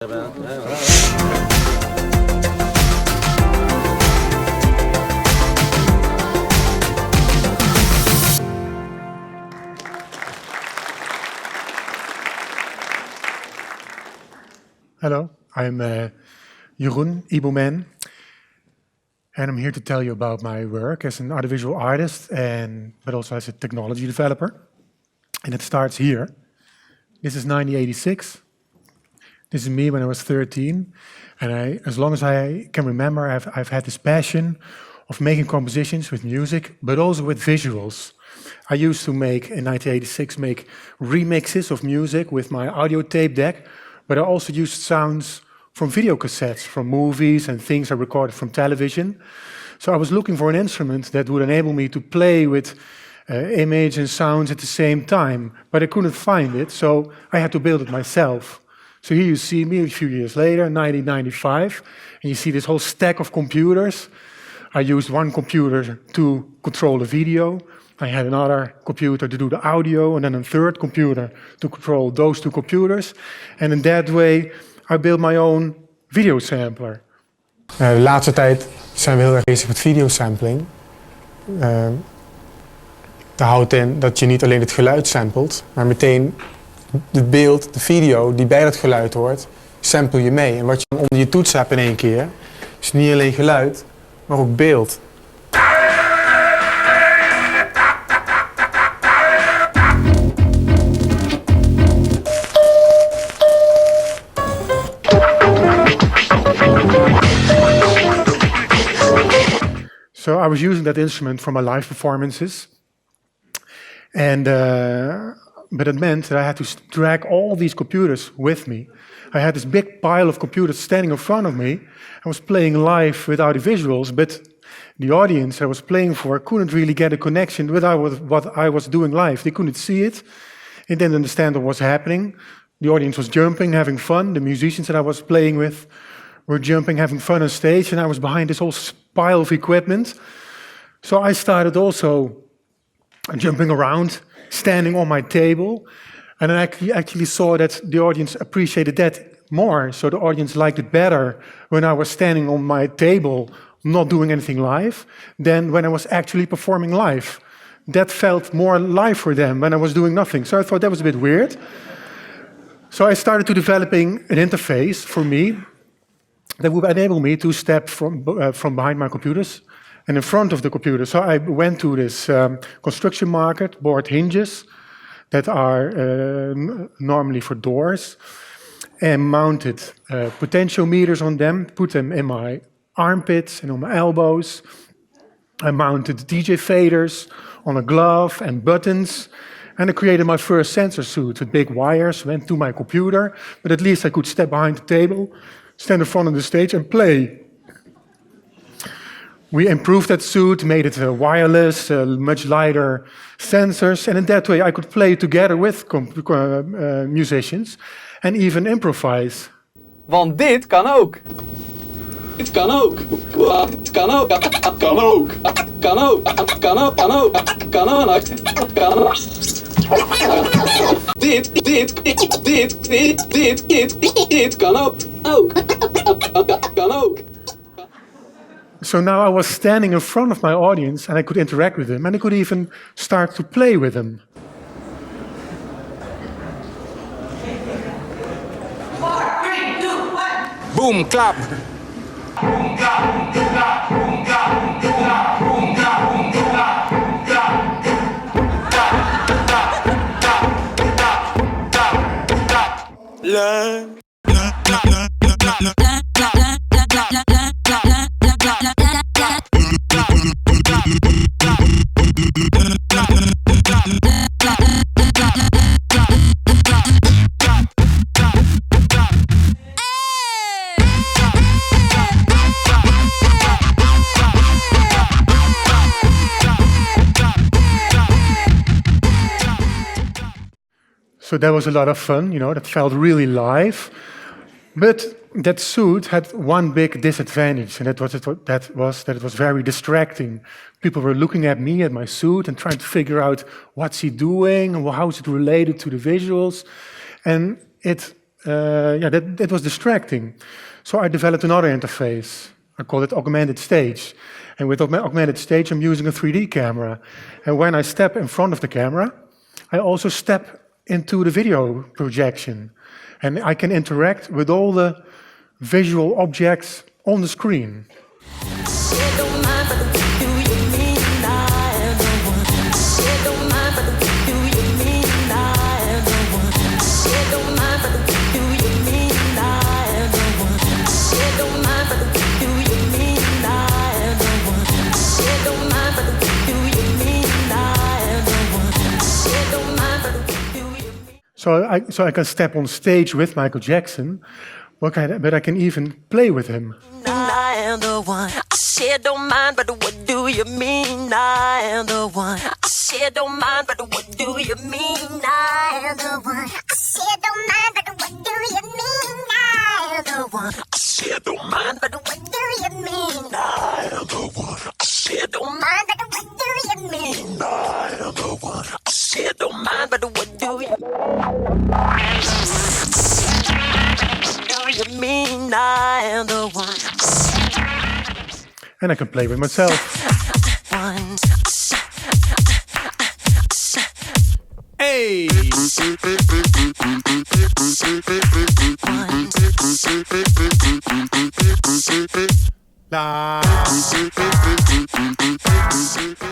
Hello, I'm Jeroen, Eboman, and I'm here to tell you about my work as an audiovisual artist, but also as a technology developer. And it starts here. This is 1986. This is me when I was 13, and as long as I can remember, I've had this passion of making compositions with music, but also with visuals. I used to in 1986, make remixes of music with my audio tape deck, but I also used sounds from video cassettes, from movies and things I recorded from television. So I was looking for an instrument that would enable me to play with image and sounds at the same time, but I couldn't find it, so I had to build it myself. So here you see me a few years later, 1995, and you see this whole stack of computers. I used one computer to control the video. I had another computer to do the audio, and then a third computer to control those two computers. And in that way, I built my own video sampler. De laatste tijd zijn we heel erg bezig met videosampling. Dat houdt in dat je niet alleen het geluid samplet, maar meteen het beeld, de video die bij dat geluid hoort, sample je mee. En wat je dan onder je toets hebt in één keer, is niet alleen geluid, maar ook beeld. So I was using that instrument for my live performances, but it meant that I had to drag all these computers with me. I had this big pile of computers standing in front of me. I was playing live with audiovisuals, but the audience I was playing for couldn't really get a connection with what I was doing live. They couldn't see it. They didn't understand what was happening. The audience was jumping, having fun. The musicians that I was playing with were jumping, having fun on stage, and I was behind this whole pile of equipment. So I started also jumping around, standing on my table, and I actually saw that the audience appreciated that more. So the audience liked it better when I was standing on my table, not doing anything live, than when I was actually performing live. That felt more live for them when I was doing nothing. So I thought that was a bit weird. So I started to developing an interface for me that would enable me to step from behind my computers and in front of the computer. So I went to this construction market, bought hinges that are normally for doors, and mounted potentiometers on them, put them in my armpits and on my elbows. I mounted DJ faders on a glove and buttons, and I created my first sensor suit with big wires, went to my computer, but at least I could step behind the table, stand in front of the stage and play. We improved that suit, made it wireless, much lighter sensors, and in that way I could play together with musicians and even improvise. Want dit kan ook. Het kan ook. Het kan ook. Het kan ook. Het kan ook. Het kan ook. Kan ook. Kan ook. Kan ook. Dit kan ook. Kan ook. So now I was standing in front of my audience and I could interact with them and I could even start to play with them. 4, 3, 2, 1. Boom, clap. Boom, clap, boom, clap, boom, clap, boom, clap, boom, clap, boom, clap, boom, clap. So that was a lot of fun, you know, that felt really live. But that suit had one big disadvantage, and that was that it was very distracting. People were looking at me, at my suit, and trying to figure out what's he doing, and how is it related to the visuals. And it that was distracting. So I developed another interface. I call it augmented stage. And with augmented stage, I'm using a 3D camera. And when I step in front of the camera, I also step into the video projection. And I can interact with all the visual objects on the screen. So I can step on stage with Michael Jackson, but I can even play with him. I am the one. I said don't mind, but what do you mean? I am the one. I said don't mind, but what do you mean? I am the one. I said don't mind, but what do you mean? I am the one. I said don't mind, but what do you mean? I am the one. I said don't mind, but what do you mean? I am the one. I said don't mind, but what do you mean? I am the one. And I can play with myself. Hey!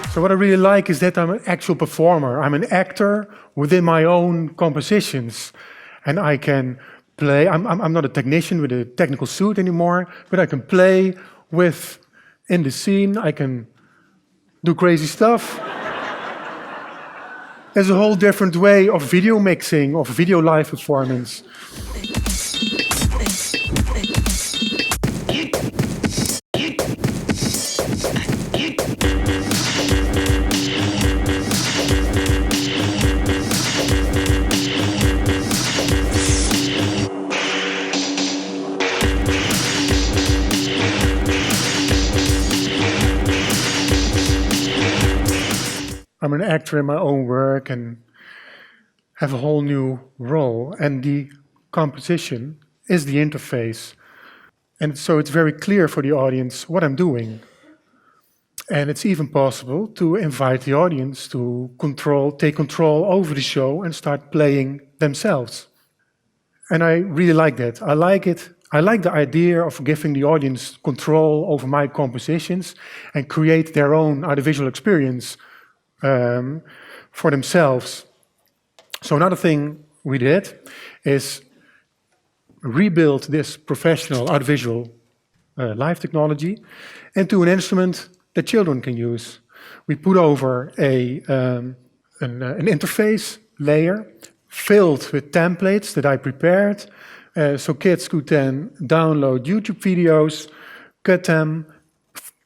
So what I really like is that I'm an actual performer. I'm an actor within my own compositions. And I can play. I'm not a technician with a technical suit anymore, but I can play in the scene. I can do crazy stuff. There's a whole different way of video mixing, of video live performance. I'm an actor in my own work and have a whole new role. And the composition is the interface. And so it's very clear for the audience what I'm doing. And it's even possible to invite the audience to take control over the show and start playing themselves. And I really like that. I like it. I like the idea of giving the audience control over my compositions and create their own audiovisual experience for themselves. So another thing we did is rebuild this professional audiovisual live technology into an instrument that children can use. We put over an interface layer filled with templates that I prepared, so kids could then download YouTube videos, cut them,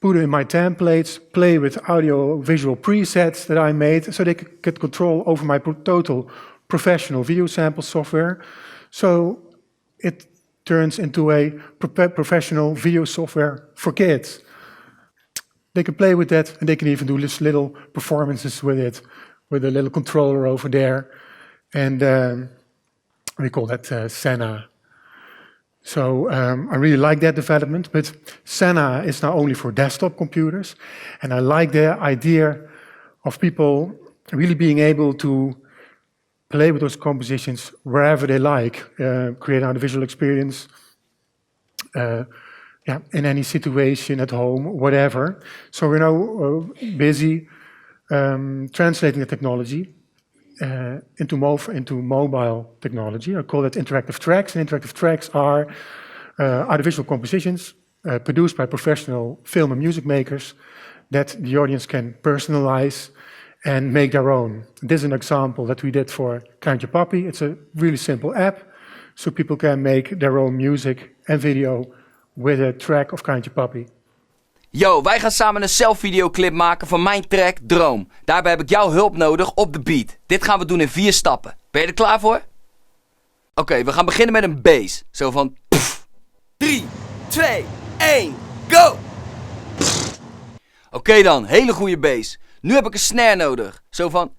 put it in my templates, play with audio-visual presets that I made, so they could get control over my total professional video sample software. So it turns into a professional video software for kids. They can play with that, and they can even do little performances with it, with a little controller over there. And we call that Senna. So I really like that development, but Senna is now only for desktop computers. And I like the idea of people really being able to play with those compositions wherever they like, create an audiovisual experience, in any situation, at home, whatever. So we're now busy translating the technology into mobile technology. I call it interactive tracks. And interactive tracks are audiovisual compositions produced by professional film and music makers that the audience can personalize and make their own. This is an example that we did for Kraantje Papi. It's a really simple app, so people can make their own music and video with a track of Kraantje Papi. Yo, wij gaan samen een self-videoclip maken van mijn track Droom. Daarbij heb ik jouw hulp nodig op de beat. Dit gaan we doen in 4 stappen. Ben je er klaar voor? Oké, we gaan beginnen met een bass. Zo van... 3, 2, 1, go! Oké dan, hele goede bass. Nu heb ik een snare nodig. Zo van...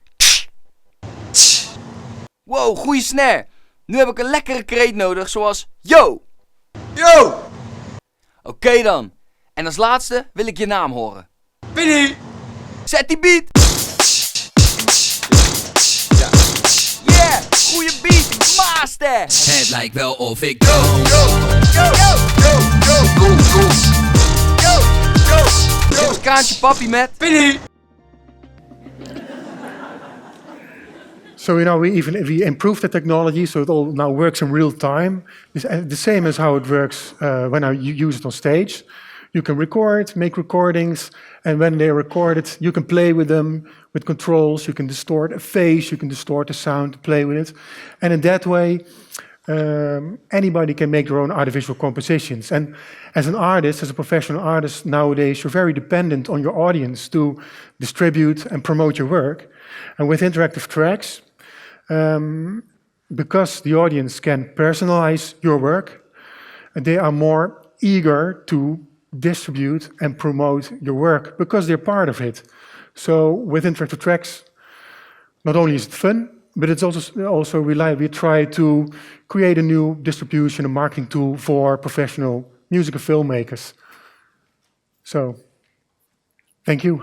Wow, goede snare. Nu heb ik een lekkere kreet nodig, zoals yo! Yo! Oké dan. En als laatste wil ik je naam horen. Billy! Zet die beat! Ja. Yeah! Goeie beat, master! Het lijkt wel of ik go. Dit is Kraantje Papi met... Billy! So we improved the technology, so it all now works in real time. It's the same as how it works when you use it on stage. You can record, make recordings, and when they're recorded, you can play with them with controls. You can distort a face, you can distort the sound, play with it, and in that way, anybody can make their own audiovisual compositions. And as an artist, as a professional artist nowadays, you're very dependent on your audience to distribute and promote your work. And with interactive tracks, because the audience can personalize your work, they are more eager to distribute and promote your work because they're part of it. So with interactive tracks, not only is it fun, but it's also reliable. We try to create a new distribution and marketing tool for professional music and filmmakers. So, thank you.